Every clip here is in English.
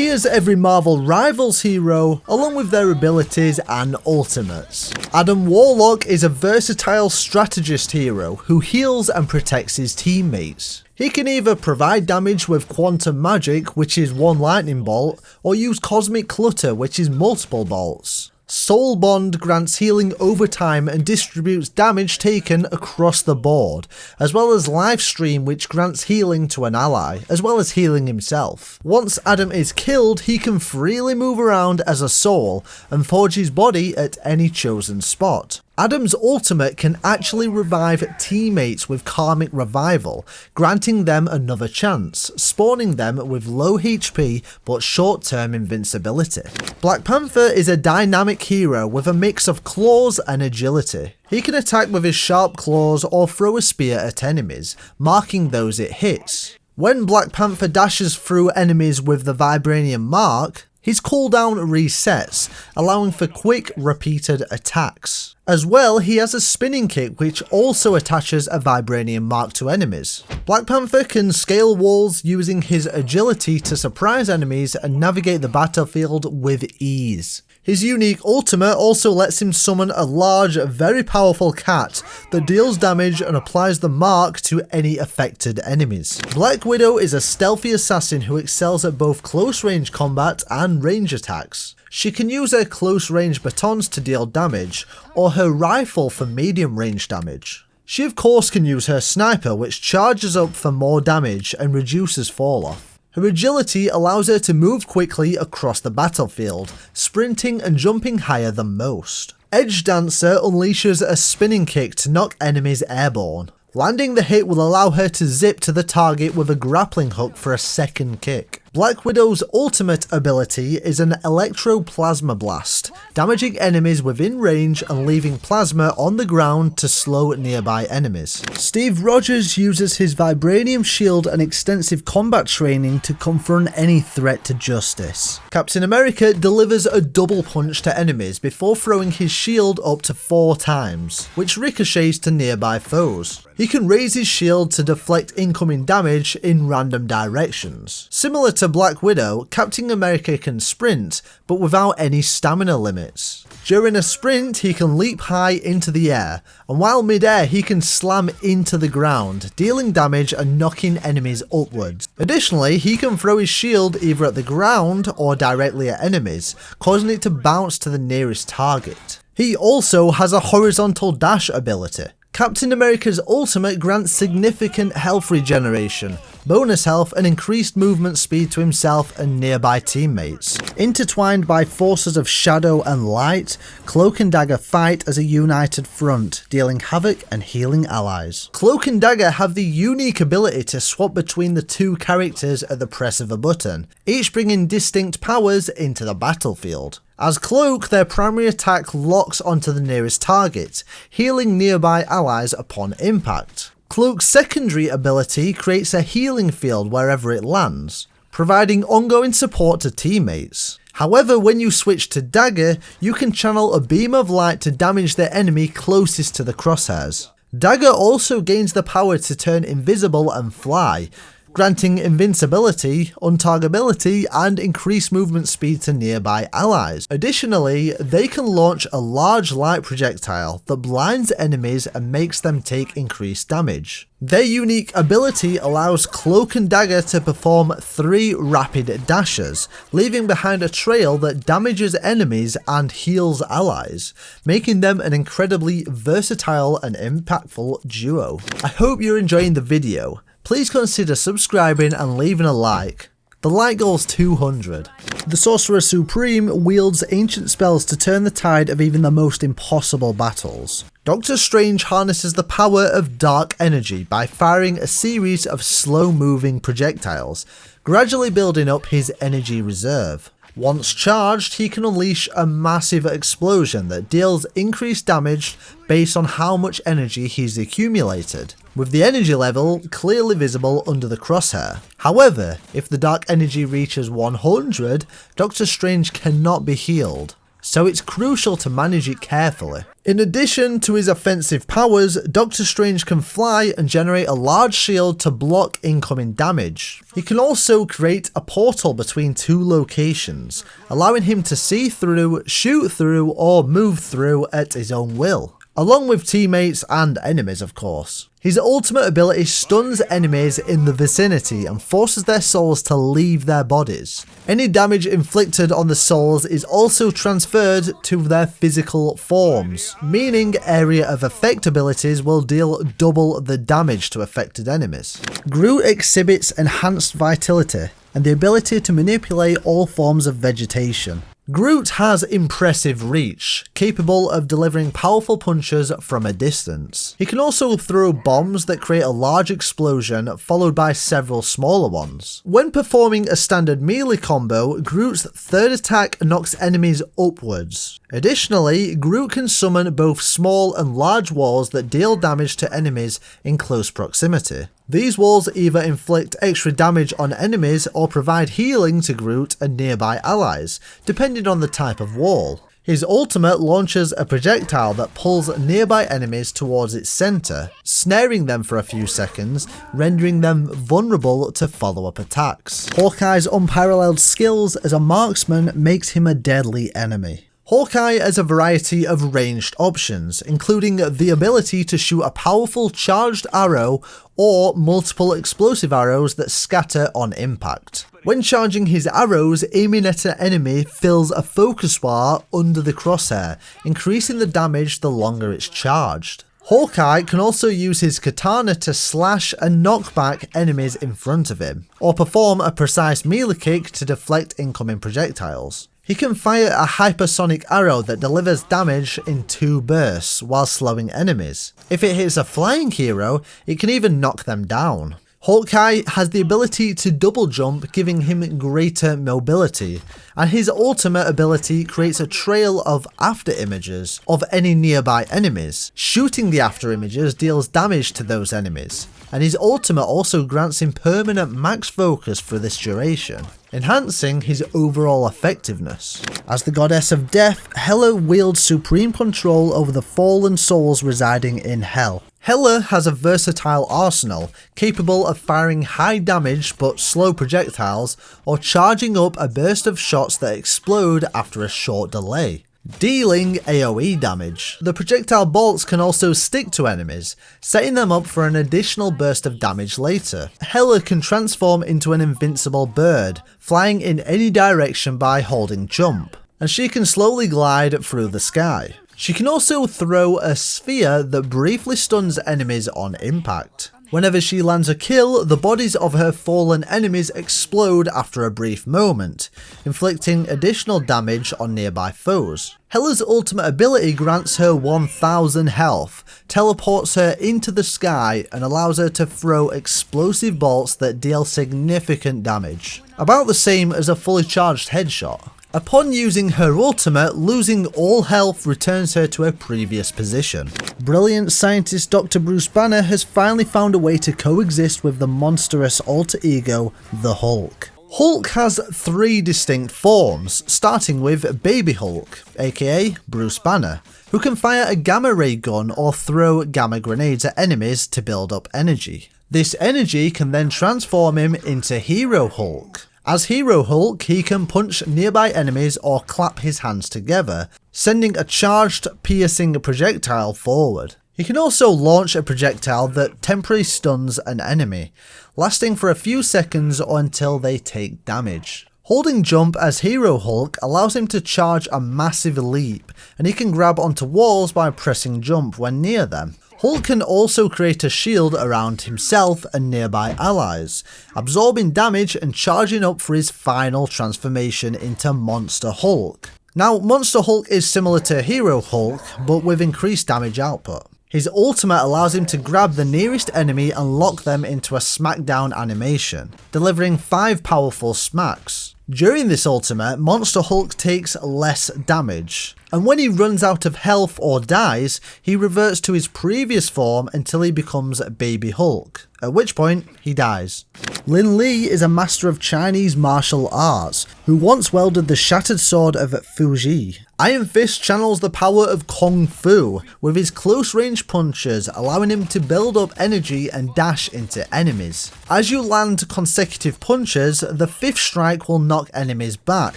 He is every Marvel Rivals hero, along with their abilities and ultimates. Adam Warlock is a versatile strategist hero who heals and protects his teammates. He can either provide damage with quantum magic, which is one lightning bolt, or use cosmic clutter, which is multiple bolts. Soul Bond grants healing over time and distributes damage taken across the board, as well as Life Stream, which grants healing to an ally, as well as healing himself. Once Adam is killed, he can freely move around as a soul and forge his body at any chosen spot. Adam's ultimate can actually revive teammates with Karmic Revival, granting them another chance, spawning them with low HP but short-term invincibility. Black Panther is a dynamic hero with a mix of claws and agility. He can attack with his sharp claws or throw a spear at enemies, marking those it hits. When Black Panther dashes through enemies with the Vibranium mark, his cooldown resets, allowing for quick, repeated attacks. As well, he has a spinning kick which also attaches a Vibranium mark to enemies. Black Panther can scale walls using his agility to surprise enemies and navigate the battlefield with ease. His unique ultimate also lets him summon a large, very powerful cat that deals damage and applies the mark to any affected enemies. Black Widow is a stealthy assassin who excels at both close range combat and range attacks. She can use her close range batons to deal damage, or her rifle for medium range damage. She of course can use her sniper, which charges up for more damage and reduces fall off. Her agility allows her to move quickly across the battlefield, sprinting and jumping higher than most. Edge Dancer unleashes a spinning kick to knock enemies airborne. Landing the hit will allow her to zip to the target with a grappling hook for a second kick. Black Widow's ultimate ability is an Electro-Plasma Blast, damaging enemies within range and leaving plasma on the ground to slow nearby enemies. Steve Rogers uses his Vibranium shield and extensive combat training to confront any threat to justice. Captain America delivers a double punch to enemies before throwing his shield up to 4 times, which ricochets to nearby foes. He can raise his shield to deflect incoming damage in random directions. Similar to Black Widow, Captain America can sprint, but without any stamina limits. During a sprint, he can leap high into the air, and while mid-air he can slam into the ground, dealing damage and knocking enemies upwards. Additionally, he can throw his shield either at the ground or directly at enemies, causing it to bounce to the nearest target. He also has a horizontal dash ability. Captain America's ultimate grants significant health regeneration, bonus health and increased movement speed to himself and nearby teammates. Intertwined by forces of shadow and light, Cloak and Dagger fight as a united front, dealing havoc and healing allies. Cloak and Dagger have the unique ability to swap between the two characters at the press of a button, each bringing distinct powers into the battlefield. As Cloak, their primary attack locks onto the nearest target, healing nearby allies upon impact. Cloak's secondary ability creates a healing field wherever it lands, providing ongoing support to teammates. However, when you switch to Dagger, you can channel a beam of light to damage the enemy closest to the crosshairs. Dagger also gains the power to turn invisible and fly, granting invincibility, untargetability, and increased movement speed to nearby allies. Additionally, they can launch a large light projectile that blinds enemies and makes them take increased damage. Their unique ability allows Cloak and Dagger to perform 3 rapid dashes, leaving behind a trail that damages enemies and heals allies, making them an incredibly versatile and impactful duo. I hope you're enjoying the video. Please consider subscribing and leaving a like. The like goal's 200. The Sorcerer Supreme wields ancient spells to turn the tide of even the most impossible battles. Doctor Strange harnesses the power of dark energy by firing a series of slow-moving projectiles, gradually building up his energy reserve. Once charged, he can unleash a massive explosion that deals increased damage based on how much energy he's accumulated, with the energy level clearly visible under the crosshair. However, if the dark energy reaches 100, Doctor Strange cannot be healed. so it's crucial to manage it carefully. In addition to his offensive powers, Doctor Strange can fly and generate a large shield to block incoming damage. He can also create a portal between two locations, allowing him to see through, shoot through, or move through at his own will, along with teammates and enemies of course. His ultimate ability stuns enemies in the vicinity and forces their souls to leave their bodies. Any damage inflicted on the souls is also transferred to their physical forms, meaning area of effect abilities will deal double the damage to affected enemies. Groot exhibits enhanced vitality and the ability to manipulate all forms of vegetation. Groot has impressive reach, capable of delivering powerful punches from a distance. He can also throw bombs that create a large explosion followed by several smaller ones. When performing a standard melee combo, Groot's third attack knocks enemies upwards. Additionally, Groot can summon both small and large walls that deal damage to enemies in close proximity. These walls either inflict extra damage on enemies or provide healing to Groot and nearby allies, depending on the type of wall. His ultimate launches a projectile that pulls nearby enemies towards its centre, snaring them for a few seconds, rendering them vulnerable to follow-up attacks. Hawkeye's unparalleled skills as a marksman makes him a deadly enemy. Hawkeye has a variety of ranged options, including the ability to shoot a powerful charged arrow or multiple explosive arrows that scatter on impact. When charging his arrows, aiming at an enemy fills a focus bar under the crosshair, increasing the damage the longer it's charged. Hawkeye can also use his katana to slash and knock back enemies in front of him, or perform a precise melee kick to deflect incoming projectiles. He can fire a hypersonic arrow that delivers damage in 2 bursts while slowing enemies. If it hits a flying hero, it can even knock them down. Hawkeye has the ability to double jump, giving him greater mobility, and his ultimate ability creates a trail of after images of any nearby enemies. Shooting the after images deals damage to those enemies, and his ultimate also grants him permanent max focus for this duration, enhancing his overall effectiveness. As the goddess of death, Hela wields supreme control over the fallen souls residing in Hell. Hela has a versatile arsenal, capable of firing high damage but slow projectiles, or charging up a burst of shots that explode after a short delay, dealing AoE damage. The projectile bolts can also stick to enemies, setting them up for an additional burst of damage later. Hela can transform into an invincible bird, flying in any direction by holding jump, and she can slowly glide through the sky. She can also throw a sphere that briefly stuns enemies on impact. Whenever she lands a kill, the bodies of her fallen enemies explode after a brief moment, inflicting additional damage on nearby foes. Hela's ultimate ability grants her 1000 health, teleports her into the sky, and allows her to throw explosive bolts that deal significant damage, about the same as a fully charged headshot. Upon using her ultimate, losing all health returns her to her previous position. Brilliant scientist Dr. Bruce Banner has finally found a way to coexist with the monstrous alter ego, the Hulk. Hulk has 3 distinct forms, starting with Baby Hulk, aka Bruce Banner, who can fire a gamma ray gun or throw gamma grenades at enemies to build up energy. This energy can then transform him into Hero Hulk. As Hero Hulk, he can punch nearby enemies or clap his hands together, sending a charged, piercing projectile forward. He can also launch a projectile that temporarily stuns an enemy, lasting for a few seconds or until they take damage. Holding jump as Hero Hulk allows him to charge a massive leap, and he can grab onto walls by pressing jump when near them. Hulk can also create a shield around himself and nearby allies, absorbing damage and charging up for his final transformation into Monster Hulk. Now, Monster Hulk is similar to Hero Hulk, but with increased damage output. His ultimate allows him to grab the nearest enemy and lock them into a smackdown animation, delivering 5 powerful smacks. During this ultimate, Monster Hulk takes less damage, and when he runs out of health or dies, he reverts to his previous form until he becomes Baby Hulk, at which point he dies. Lin Li is a master of Chinese martial arts, who once wielded the shattered sword of Fuji. Iron Fist channels the power of Kung Fu with his close range punches, allowing him to build up energy and dash into enemies. As you land consecutive punches, the 5th strike will knock enemies back,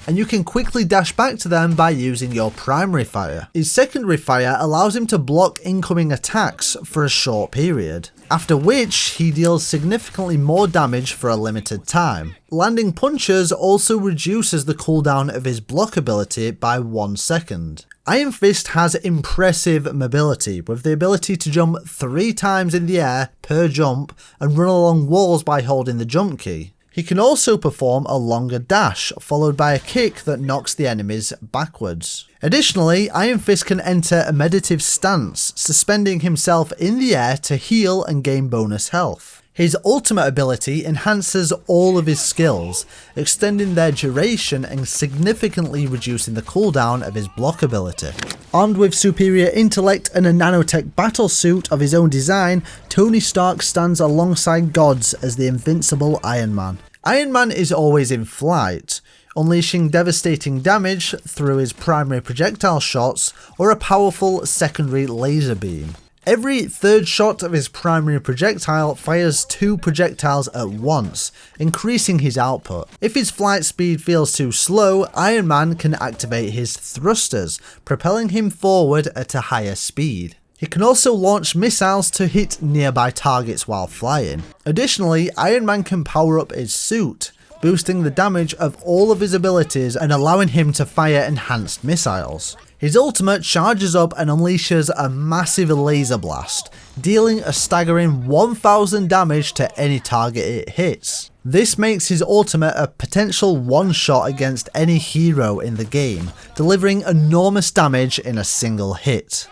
and you can quickly dash back to them by using your primary fire. His secondary fire allows him to block incoming attacks for a short period, after which he deals significantly more damage for a limited time. Landing punches also reduces the cooldown of his block ability by 1 second. Iron Fist has impressive mobility, with the ability to jump 3 times in the air per jump and run along walls by holding the jump key. He can also perform a longer dash, followed by a kick that knocks the enemies backwards. Additionally, Iron Fist can enter a meditative stance, suspending himself in the air to heal and gain bonus health. His ultimate ability enhances all of his skills, extending their duration and significantly reducing the cooldown of his block ability. Armed with superior intellect and a nanotech battlesuit of his own design, Tony Stark stands alongside gods as the invincible Iron Man. Iron Man is always in flight, unleashing devastating damage through his primary projectile shots or a powerful secondary laser beam. Every 3rd shot of his primary projectile fires 2 projectiles at once, increasing his output. If his flight speed feels too slow, Iron Man can activate his thrusters, propelling him forward at a higher speed. He can also launch missiles to hit nearby targets while flying. Additionally, Iron Man can power up his suit, boosting the damage of all of his abilities and allowing him to fire enhanced missiles. His ultimate charges up and unleashes a massive laser blast, dealing a staggering 1000 damage to any target it hits. This makes his ultimate a potential one-shot against any hero in the game, delivering enormous damage in a single hit.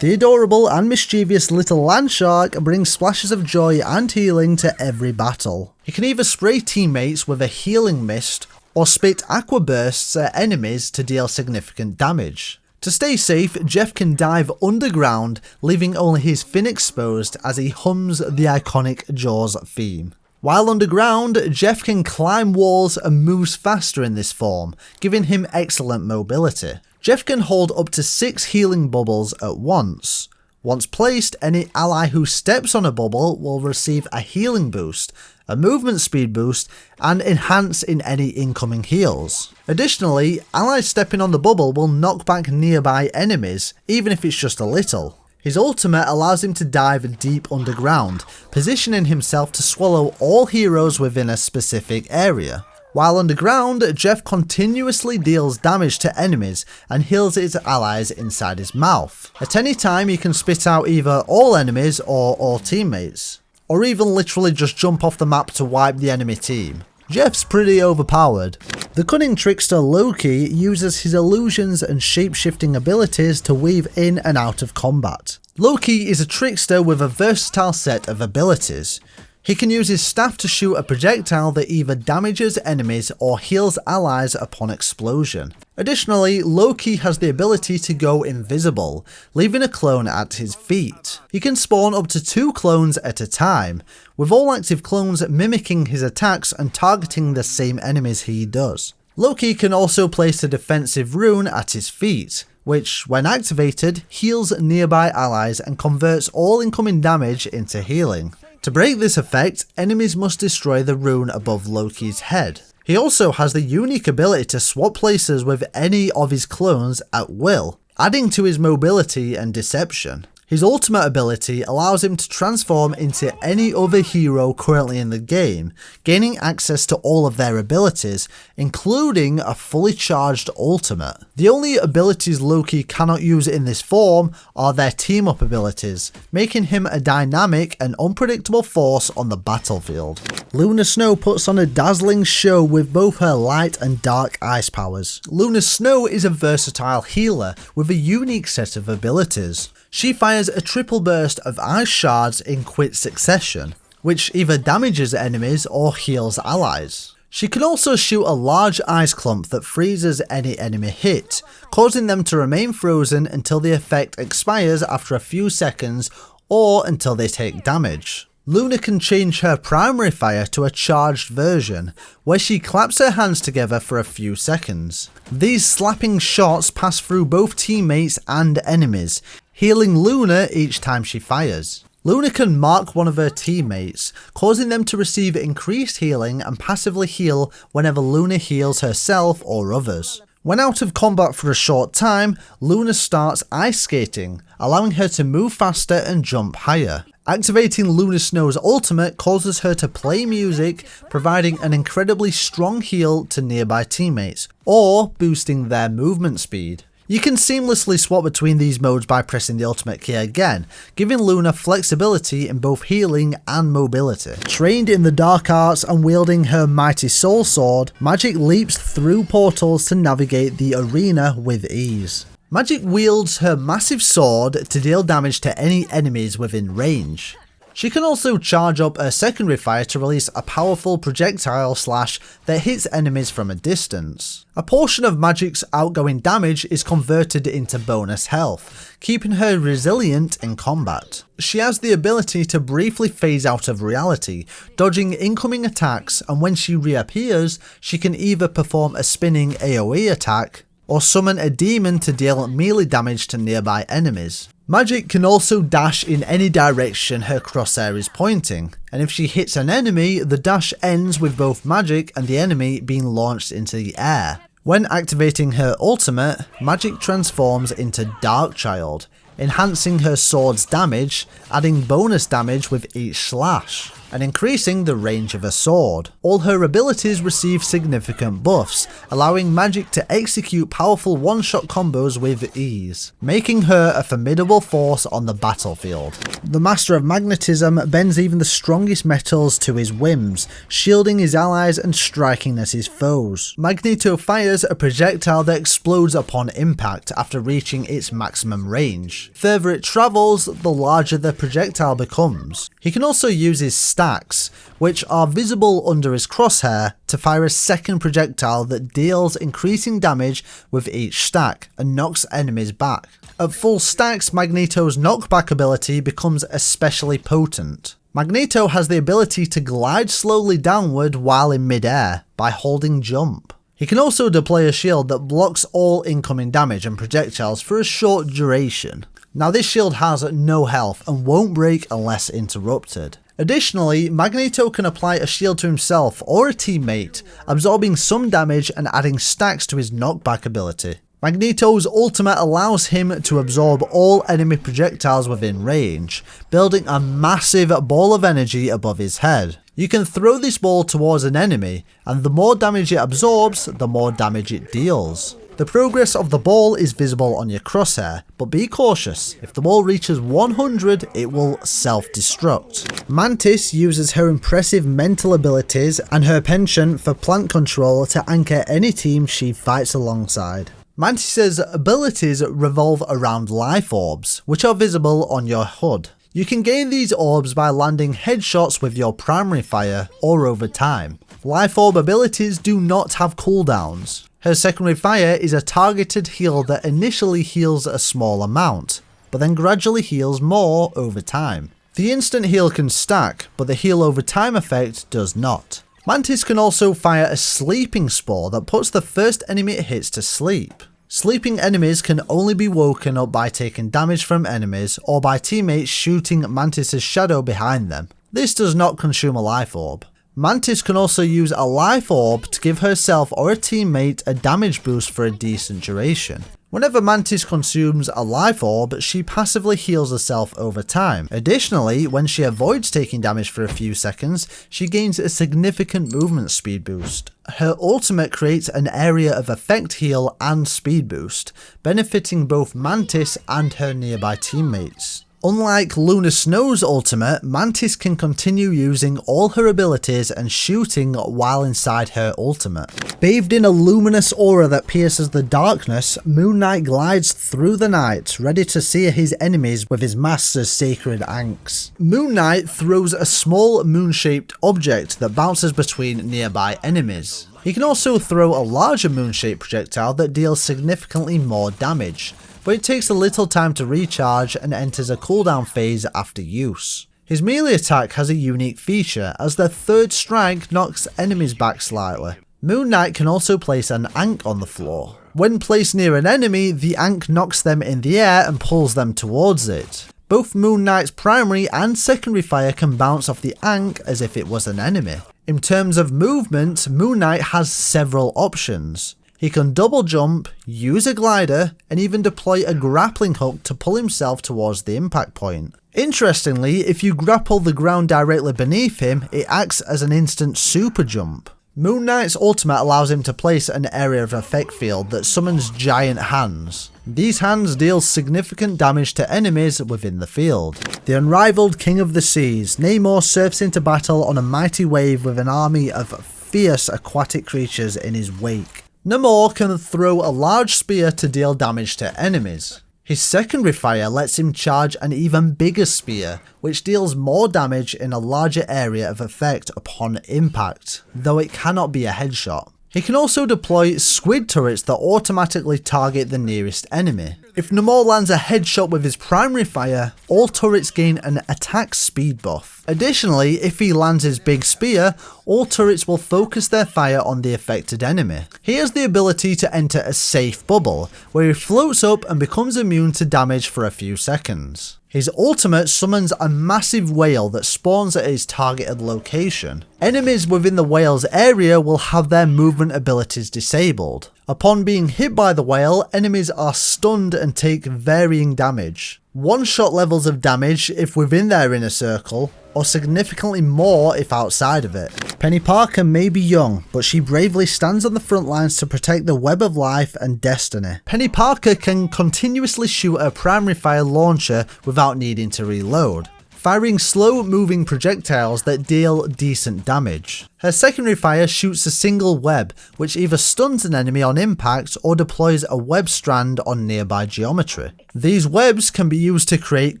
The adorable and mischievous little land shark brings splashes of joy and healing to every battle. He can either spray teammates with a healing mist or spit aqua bursts at enemies to deal significant damage. To stay safe, Jeff can dive underground, leaving only his fin exposed as he hums the iconic Jaws theme. While underground, Jeff can climb walls and moves faster in this form, giving him excellent mobility. Jeff can hold up to 6 healing bubbles at once. Once placed, any ally who steps on a bubble will receive a healing boost, a movement speed boost, and enhance in any incoming heals. Additionally, allies stepping on the bubble will knock back nearby enemies, even if it's just a little. His ultimate allows him to dive deep underground, positioning himself to swallow all heroes within a specific area. While underground, Jeff continuously deals damage to enemies and heals his allies inside his mouth. At any time, he can spit out either all enemies or all teammates, or even literally just jump off the map to wipe the enemy team. Jeff's pretty overpowered. The cunning trickster Loki uses his illusions and shape-shifting abilities to weave in and out of combat. Loki is a trickster with a versatile set of abilities. He can use his staff to shoot a projectile that either damages enemies or heals allies upon explosion. Additionally, Loki has the ability to go invisible, leaving a clone at his feet. He can spawn up to 2 clones at a time, with all active clones mimicking his attacks and targeting the same enemies he does. Loki can also place a defensive rune at his feet, which, when activated, heals nearby allies and converts all incoming damage into healing. To break this effect, enemies must destroy the rune above Loki's head. He also has the unique ability to swap places with any of his clones at will, adding to his mobility and deception. His ultimate ability allows him to transform into any other hero currently in the game, gaining access to all of their abilities, including a fully charged ultimate. The only abilities Loki cannot use in this form are their team-up abilities, making him a dynamic and unpredictable force on the battlefield. Luna Snow puts on a dazzling show with both her light and dark ice powers. Luna Snow is a versatile healer with a unique set of abilities. She fires a triple burst of ice shards in quick succession, which either damages enemies or heals allies. She can also shoot a large ice clump that freezes any enemy hit, causing them to remain frozen until the effect expires after a few seconds or until they take damage. Luna can change her primary fire to a charged version, where she claps her hands together for a few seconds. These slapping shots pass through both teammates and enemies, healing Luna each time she fires. Luna can mark one of her teammates, causing them to receive increased healing and passively heal whenever Luna heals herself or others. When out of combat for a short time, Luna starts ice skating, allowing her to move faster and jump higher. Activating Luna Snow's ultimate causes her to play music, providing an incredibly strong heal to nearby teammates, or boosting their movement speed. You can seamlessly swap between these modes by pressing the ultimate key again, giving Luna flexibility in both healing and mobility. Trained in the dark arts and wielding her mighty soul sword, Magik leaps through portals to navigate the arena with ease. Magik wields her massive sword to deal damage to any enemies within range. She can also charge up her secondary fire to release a powerful projectile slash that hits enemies from a distance. A portion of Magik's outgoing damage is converted into bonus health, keeping her resilient in combat. She has the ability to briefly phase out of reality, dodging incoming attacks, and when she reappears, she can either perform a spinning AoE attack or summon a demon to deal melee damage to nearby enemies. Magik can also dash in any direction her crosshair is pointing, and if she hits an enemy, the dash ends with both Magik and the enemy being launched into the air. When activating her ultimate, Magik transforms into Darkchild, enhancing her sword's damage, adding bonus damage with each slash, and increasing the range of her sword. All her abilities receive significant buffs, allowing Magik to execute powerful one-shot combos with ease, making her a formidable force on the battlefield. The Master of Magnetism bends even the strongest metals to his whims, shielding his allies and striking at his foes. Magneto fires a projectile that explodes upon impact after reaching its maximum range. Further it travels, the larger the projectile becomes. He can also use his stacks, which are visible under his crosshair, to fire a second projectile that deals increasing damage with each stack and knocks enemies back. At full stacks, Magneto's knockback ability becomes especially potent. Magneto has the ability to glide slowly downward while in mid-air by holding jump. He can also deploy a shield that blocks all incoming damage and projectiles for a short duration. Now this shield has no health and won't break unless interrupted. Additionally, Magneto can apply a shield to himself or a teammate, absorbing some damage and adding stacks to his knockback ability. Magneto's ultimate allows him to absorb all enemy projectiles within range, building a massive ball of energy above his head. You can throw this ball towards an enemy, and the more damage it absorbs, the more damage it deals. The progress of the ball is visible on your crosshair, but be cautious, if the ball reaches 100 it will self-destruct. Mantis uses her impressive mental abilities and her penchant for plant control to anchor any team she fights alongside. Mantis's abilities revolve around life orbs, which are visible on your HUD. You can gain these orbs by landing headshots with your primary fire or over time. Life orb abilities do not have cooldowns. Her secondary fire is a targeted heal that initially heals a small amount, but then gradually heals more over time. The instant heal can stack, but the heal over time effect does not. Mantis can also fire a sleeping spore that puts the first enemy it hits to sleep. Sleeping enemies can only be woken up by taking damage from enemies or by teammates shooting Mantis' shadow behind them. This does not consume a life orb. Mantis can also use a life orb to give herself or a teammate a damage boost for a decent duration. Whenever Mantis consumes a life orb, she passively heals herself over time. Additionally, when she avoids taking damage for a few seconds, she gains a significant movement speed boost. Her ultimate creates an area of effect heal and speed boost, benefiting both Mantis and her nearby teammates. Unlike Luna Snow's ultimate, Mantis can continue using all her abilities and shooting while inside her ultimate. Bathed in a luminous aura that pierces the darkness, Moon Knight glides through the night, ready to sear his enemies with his master's sacred axe. Moon Knight throws a small moon-shaped object that bounces between nearby enemies. He can also throw a larger moon-shaped projectile that deals significantly more damage, but it takes a little time to recharge and enters a cooldown phase after use. His melee attack has a unique feature, as their third strike knocks enemies back slightly. Moon Knight can also place an Ankh on the floor. When placed near an enemy, the Ankh knocks them in the air and pulls them towards it. Both Moon Knight's primary and secondary fire can bounce off the Ankh as if it was an enemy. In terms of movement, Moon Knight has several options. He can double jump, use a glider, and even deploy a grappling hook to pull himself towards the impact point. Interestingly, if you grapple the ground directly beneath him, it acts as an instant super jump. Moon Knight's ultimate allows him to place an area of effect field that summons giant hands. These hands deal significant damage to enemies within the field. The unrivaled King of the Seas, Neymar surfs into battle on a mighty wave with an army of fierce aquatic creatures in his wake. Neymar can throw a large spear to deal damage to enemies. His secondary fire lets him charge an even bigger spear, which deals more damage in a larger area of effect upon impact, though it cannot be a headshot. He can also deploy squid turrets that automatically target the nearest enemy. If Neymar lands a headshot with his primary fire, all turrets gain an attack speed buff. Additionally, if he lands his big spear, all turrets will focus their fire on the affected enemy. He has the ability to enter a safe bubble, where he floats up and becomes immune to damage for a few seconds. His ultimate summons a massive whale that spawns at his targeted location. Enemies within the whale's area will have their movement abilities disabled. Upon being hit by the whale, enemies are stunned and take varying damage. One-shot levels of damage if within their inner circle, or significantly more if outside of it. Penny Parker may be young, but she bravely stands on the front lines to protect the web of life and destiny. Penny Parker can continuously shoot her primary fire launcher without needing to reload, firing slow-moving projectiles that deal decent damage. Her secondary fire shoots a single web, which either stuns an enemy on impact or deploys a web strand on nearby geometry. These webs can be used to create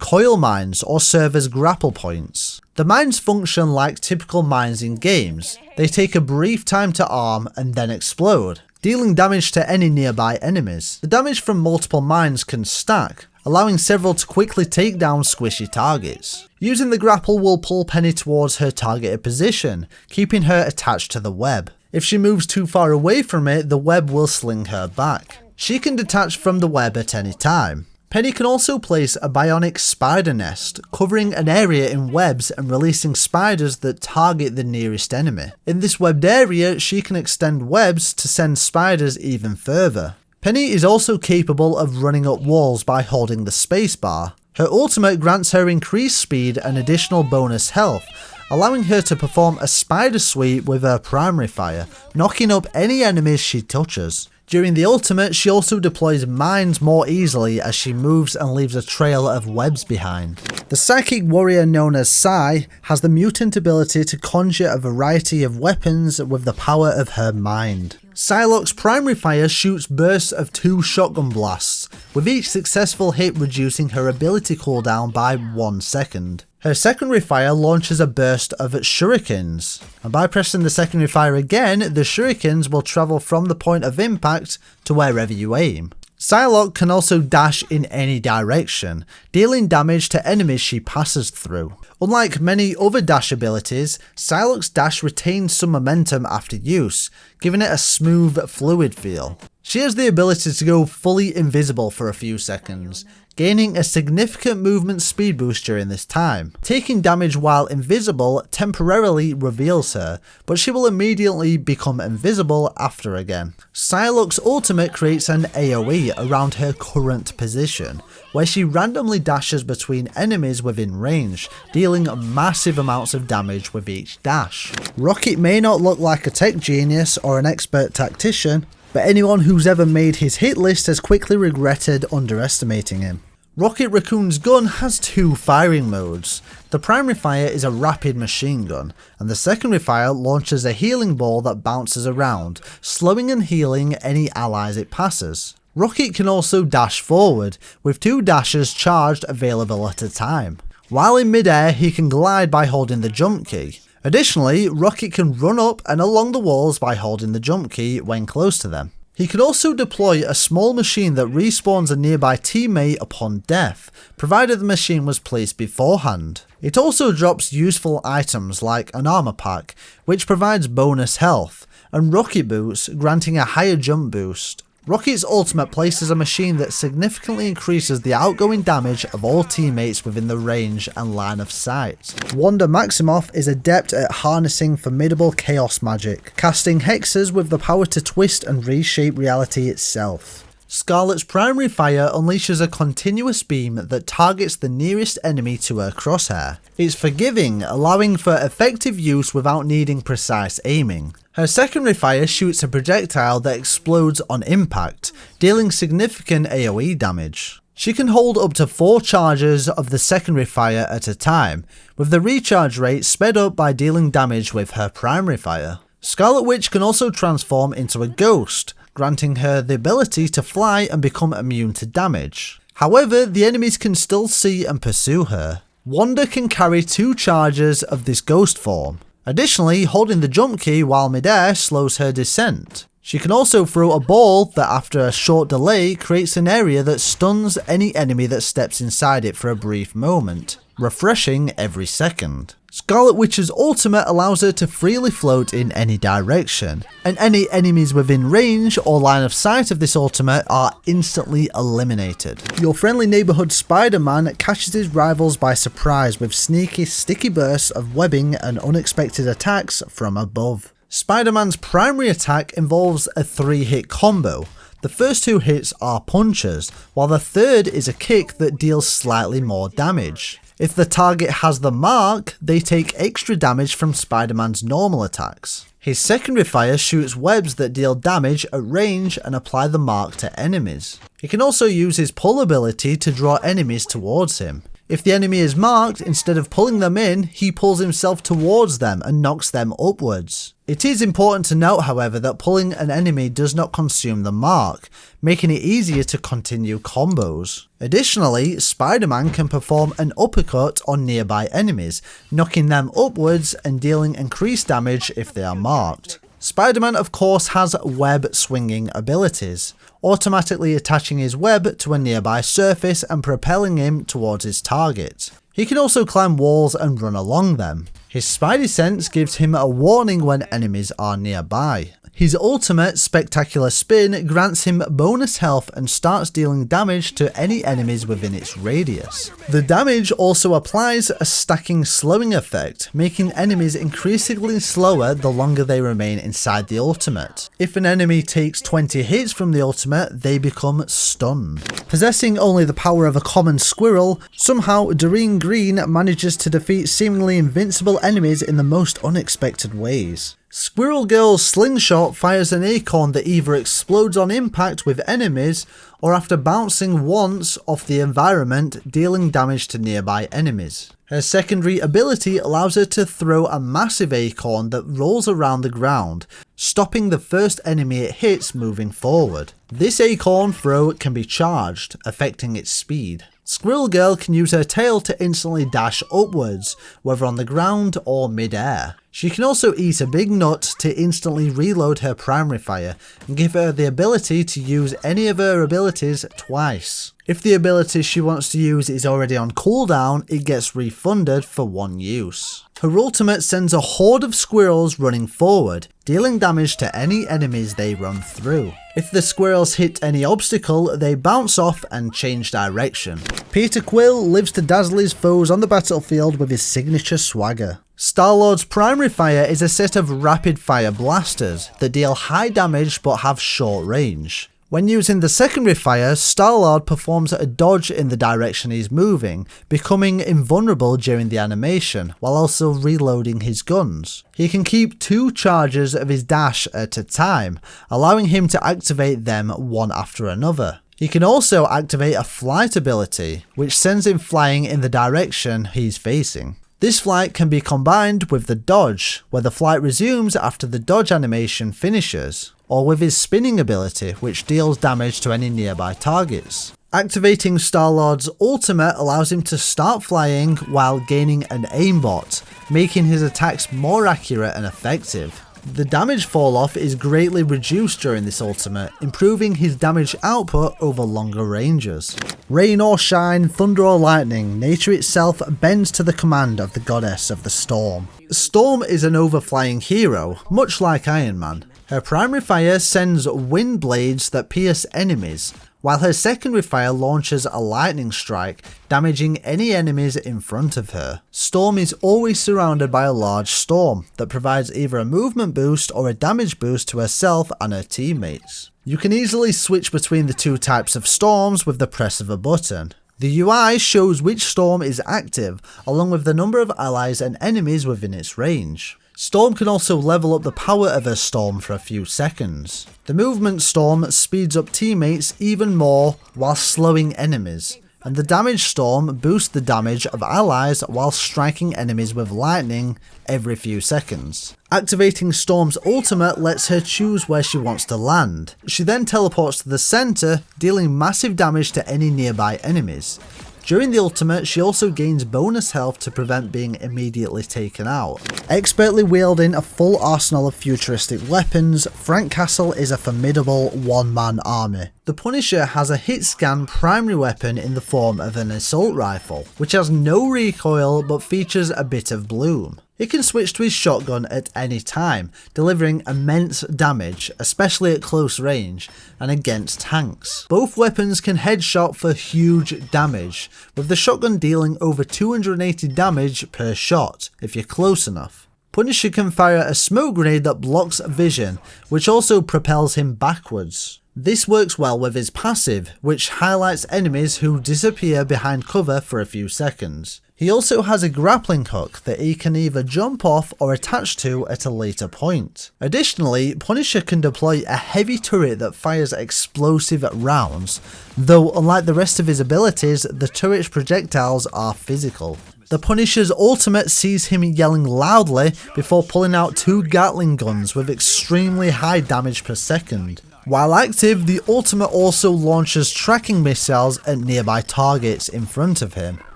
coil mines or serve as grapple points. The mines function like typical mines in games. They take a brief time to arm and then explode, dealing damage to any nearby enemies. The damage from multiple mines can stack, allowing several to quickly take down squishy targets. Using the grapple will pull Penny towards her targeted position, keeping her attached to the web. If she moves too far away from it, the web will sling her back. She can detach from the web at any time. Penny can also place a bionic spider nest, covering an area in webs and releasing spiders that target the nearest enemy. In this webbed area, she can extend webs to send spiders even further. Penny is also capable of running up walls by holding the spacebar. Her ultimate grants her increased speed and additional bonus health, allowing her to perform a spider sweep with her primary fire, knocking up any enemies she touches. During the ultimate, she also deploys mines more easily as she moves and leaves a trail of webs behind. The psychic warrior known as Psy has the mutant ability to conjure a variety of weapons with the power of her mind. Psylocke's primary fire shoots bursts of 2 shotgun blasts, with each successful hit reducing her ability cooldown by 1 second. Her secondary fire launches a burst of shurikens, and by pressing the secondary fire again, the shurikens will travel from the point of impact to wherever you aim. Psylocke can also dash in any direction, dealing damage to enemies she passes through. Unlike many other dash abilities, Psylocke's dash retains some momentum after use, giving it a smooth, fluid feel. She has the ability to go fully invisible for a few seconds, gaining a significant movement speed boost during this time. Taking damage while invisible temporarily reveals her, but she will immediately become invisible after again. Psylocke's ultimate creates an AoE around her current position, where she randomly dashes between enemies within range, dealing massive amounts of damage with each dash. Rocket may not look like a tech genius or an expert tactician, but anyone who's ever made his hit list has quickly regretted underestimating him. Rocket Raccoon's gun has two firing modes. The primary fire is a rapid machine gun, and the secondary fire launches a healing ball that bounces around, slowing and healing any allies it passes. Rocket can also dash forward, with two dashes charged available at a time. While in midair, he can glide by holding the jump key. Additionally, Rocket can run up and along the walls by holding the jump key when close to them. He can also deploy a small machine that respawns a nearby teammate upon death, provided the machine was placed beforehand. It also drops useful items like an armor pack, which provides bonus health, and rocket boots, granting a higher jump boost. Rocket's ultimate places a machine that significantly increases the outgoing damage of all teammates within the range and line of sight. Wanda Maximoff is adept at harnessing formidable chaos magic, casting hexes with the power to twist and reshape reality itself. Scarlet's primary fire unleashes a continuous beam that targets the nearest enemy to her crosshair. It's forgiving, allowing for effective use without needing precise aiming. Her secondary fire shoots a projectile that explodes on impact, dealing significant AoE damage. She can hold up to 4 charges of the secondary fire at a time, with the recharge rate sped up by dealing damage with her primary fire. Scarlet Witch can also transform into a ghost, granting her the ability to fly and become immune to damage. However, the enemies can still see and pursue her. Wanda can carry 2 charges of this ghost form. Additionally, holding the jump key while midair slows her descent. She can also throw a ball that after a short delay creates an area that stuns any enemy that steps inside it for a brief moment, refreshing every second. Scarlet Witch's ultimate allows her to freely float in any direction, and any enemies within range or line of sight of this ultimate are instantly eliminated. Your friendly neighbourhood SpiderMan catches his rivals by surprise with sneaky, sticky bursts of webbing and unexpected attacks from above. Spider-Man's primary attack involves a 3-hit combo. The first 2 hits are punches, while the third is a kick that deals slightly more damage. If the target has the mark, they take extra damage from Spider-Man's normal attacks. His secondary fire shoots webs that deal damage at range and apply the mark to enemies. He can also use his pull ability to draw enemies towards him. If the enemy is marked, instead of pulling them in, he pulls himself towards them and knocks them upwards. It is important to note, however, that pulling an enemy does not consume the mark, making it easier to continue combos. Additionally, Spider-Man can perform an uppercut on nearby enemies, knocking them upwards and dealing increased damage if they are marked. Spider-Man of course has web swinging abilities, automatically attaching his web to a nearby surface and propelling him towards his target. He can also climb walls and run along them. His Spidey sense gives him a warning when enemies are nearby. His ultimate, Spectacular Spin, grants him bonus health and starts dealing damage to any enemies within its radius. The damage also applies a stacking slowing effect, making enemies increasingly slower the longer they remain inside the ultimate. If an enemy takes 20 hits from the ultimate, they become stunned. Possessing only the power of a common squirrel, somehow Doreen Green manages to defeat seemingly invincible enemies in the most unexpected ways. Squirrel Girl's slingshot fires an acorn that either explodes on impact with enemies or after bouncing once off the environment, dealing damage to nearby enemies. Her secondary ability allows her to throw a massive acorn that rolls around the ground, stopping the first enemy it hits moving forward. This acorn throw can be charged, affecting its speed. Squirrel Girl can use her tail to instantly dash upwards, whether on the ground or mid-air. She can also eat a big nut to instantly reload her primary fire and give her the ability to use any of her abilities twice. If the ability she wants to use is already on cooldown, it gets refunded for 1 use. Her ultimate sends a horde of squirrels running forward, dealing damage to any enemies they run through. If the squirrels hit any obstacle, they bounce off and change direction. Peter Quill lives to dazzle his foes on the battlefield with his signature swagger. StarLord's primary fire is a set of rapid fire blasters that deal high damage but have short range. When using the secondary fire, StarLord performs a dodge in the direction he's moving, becoming invulnerable during the animation, while also reloading his guns. He can keep 2 charges of his dash at a time, allowing him to activate them one after another. He can also activate a flight ability, which sends him flying in the direction he's facing. This flight can be combined with the dodge, where the flight resumes after the dodge animation finishes, or with his spinning ability, which deals damage to any nearby targets. Activating StarLord's ultimate allows him to start flying while gaining an aimbot, making his attacks more accurate and effective. The damage fall off is greatly reduced during this ultimate, improving his damage output over longer ranges. Rain or shine, thunder or lightning, nature itself bends to the command of the goddess of the storm. Storm is an overflying hero, much like Iron Man. Her primary fire sends wind blades that pierce enemies, while her secondary fire launches a lightning strike, damaging any enemies in front of her. Storm is always surrounded by a large storm that provides either a movement boost or a damage boost to herself and her teammates. You can easily switch between the two types of storms with the press of a button. The UI shows which storm is active, along with the number of allies and enemies within its range. Storm can also level up the power of her storm for a few seconds. The movement storm speeds up teammates even more while slowing enemies, and the damage storm boosts the damage of allies while striking enemies with lightning every few seconds. Activating Storm's ultimate lets her choose where she wants to land. She then teleports to the center, dealing massive damage to any nearby enemies. During the ultimate, she also gains bonus health to prevent being immediately taken out. Expertly wielding a full arsenal of futuristic weapons, Frank Castle is a formidable one-man army. The Punisher has a hit scan primary weapon in the form of an assault rifle, which has no recoil but features a bit of bloom. He can switch to his shotgun at any time, delivering immense damage, especially at close range and against tanks. Both weapons can headshot for huge damage, with the shotgun dealing over 280 damage per shot if you're close enough. Punisher can fire a smoke grenade that blocks vision, which also propels him backwards. This works well with his passive, which highlights enemies who disappear behind cover for a few seconds. He also has a grappling hook that he can either jump off or attach to at a later point. Additionally, Punisher can deploy a heavy turret that fires explosive rounds, though unlike the rest of his abilities, the turret's projectiles are physical. The Punisher's ultimate sees him yelling loudly before pulling out 2 Gatling guns with extremely high damage per second. While active, the ultimate also launches tracking missiles at nearby targets in front of him,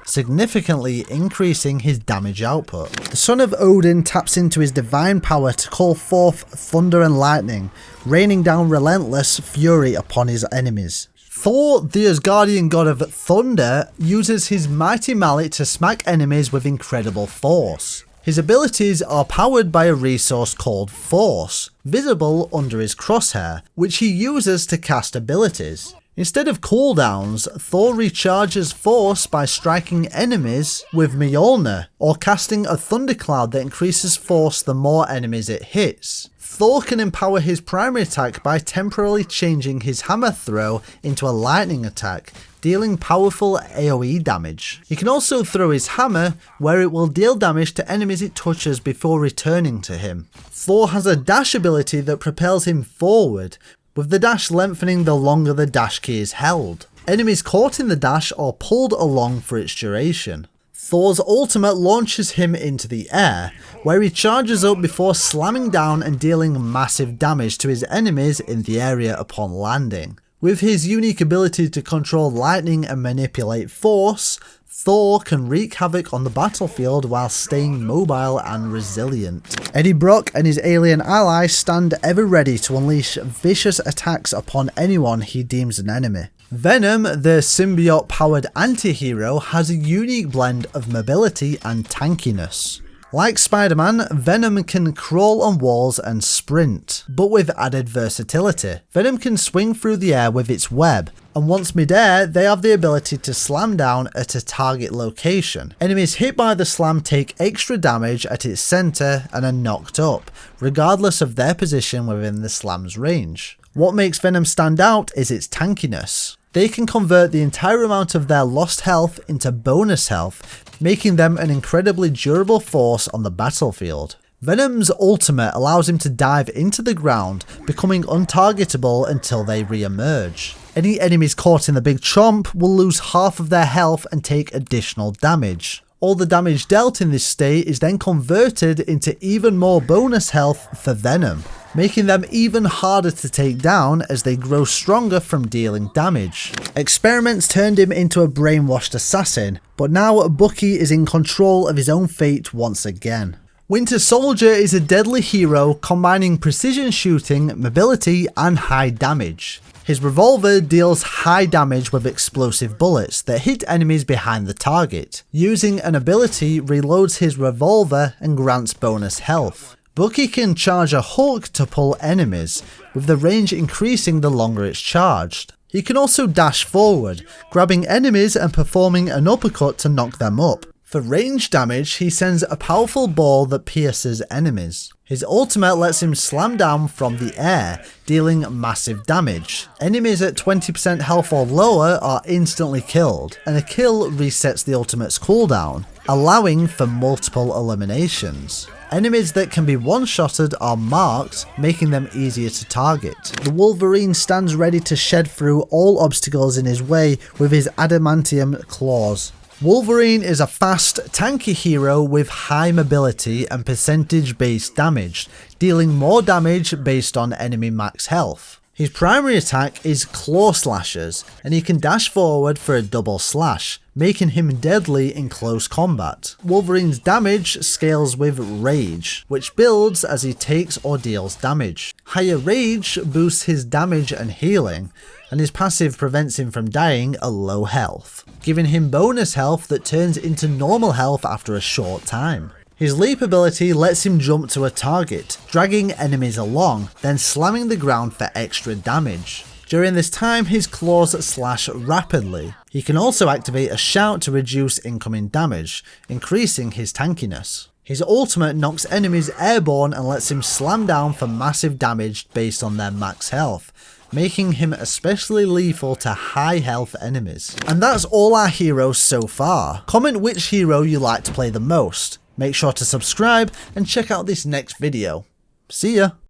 significantly increasing his damage output. The Son of Odin taps into his divine power to call forth thunder and lightning, raining down relentless fury upon his enemies. Thor, the Asgardian god of thunder, uses his mighty mallet to smack enemies with incredible force. His abilities are powered by a resource called Force, visible under his crosshair, which he uses to cast abilities. Instead of cooldowns, Thor recharges Force by striking enemies with Mjolnir, or casting a thundercloud that increases Force the more enemies it hits. Thor can empower his primary attack by temporarily changing his hammer throw into a lightning attack, dealing powerful AoE damage. He can also throw his hammer, where it will deal damage to enemies it touches before returning to him. Thor has a dash ability that propels him forward, with the dash lengthening the longer the dash key is held. Enemies caught in the dash are pulled along for its duration. Thor's ultimate launches him into the air, where he charges up before slamming down and dealing massive damage to his enemies in the area upon landing. With his unique ability to control lightning and manipulate force, Thor can wreak havoc on the battlefield while staying mobile and resilient. Eddie Brock and his alien allies stand ever ready to unleash vicious attacks upon anyone he deems an enemy. Venom, the symbiote-powered anti-hero, has a unique blend of mobility and tankiness. Like Spider-Man, Venom can crawl on walls and sprint, but with added versatility. Venom can swing through the air with its web, and once mid-air, they have the ability to slam down at a target location. Enemies hit by the slam take extra damage at its center and are knocked up, regardless of their position within the slam's range. What makes Venom stand out is its tankiness. They can convert the entire amount of their lost health into bonus health, making them an incredibly durable force on the battlefield. Venom's ultimate allows him to dive into the ground, becoming untargetable until they re-emerge. Any enemies caught in the big chomp will lose half of their health and take additional damage. All the damage dealt in this state is then converted into even more bonus health for Venom, making them even harder to take down as they grow stronger from dealing damage. Experiments turned him into a brainwashed assassin, but now Bucky is in control of his own fate once again. Winter Soldier is a deadly hero combining precision shooting, mobility and high damage. His revolver deals high damage with explosive bullets that hit enemies behind the target. Using an ability reloads his revolver and grants bonus health. Bucky can charge a hook to pull enemies, with the range increasing the longer it's charged. He can also dash forward, grabbing enemies and performing an uppercut to knock them up. For range damage, he sends a powerful ball that pierces enemies. His ultimate lets him slam down from the air, dealing massive damage. Enemies at 20% health or lower are instantly killed, and a kill resets the ultimate's cooldown, allowing for multiple eliminations. Enemies that can be one-shotted are marked, making them easier to target. The Wolverine stands ready to shed through all obstacles in his way with his adamantium claws. Wolverine is a fast, tanky hero with high mobility and percentage-based damage, dealing more damage based on enemy max health. His primary attack is claw slashes, and he can dash forward for a double slash, making him deadly in close combat. Wolverine's damage scales with rage, which builds as he takes or deals damage. Higher rage boosts his damage and healing, and his passive prevents him from dying at low health, giving him bonus health that turns into normal health after a short time. His leap ability lets him jump to a target, dragging enemies along, then slamming the ground for extra damage. During this time, his claws slash rapidly. He can also activate a shout to reduce incoming damage, increasing his tankiness. His ultimate knocks enemies airborne and lets him slam down for massive damage based on their max health, making him especially lethal to high health enemies. And that's all our heroes so far. Comment which hero you like to play the most. Make sure to subscribe and check out this next video. See ya!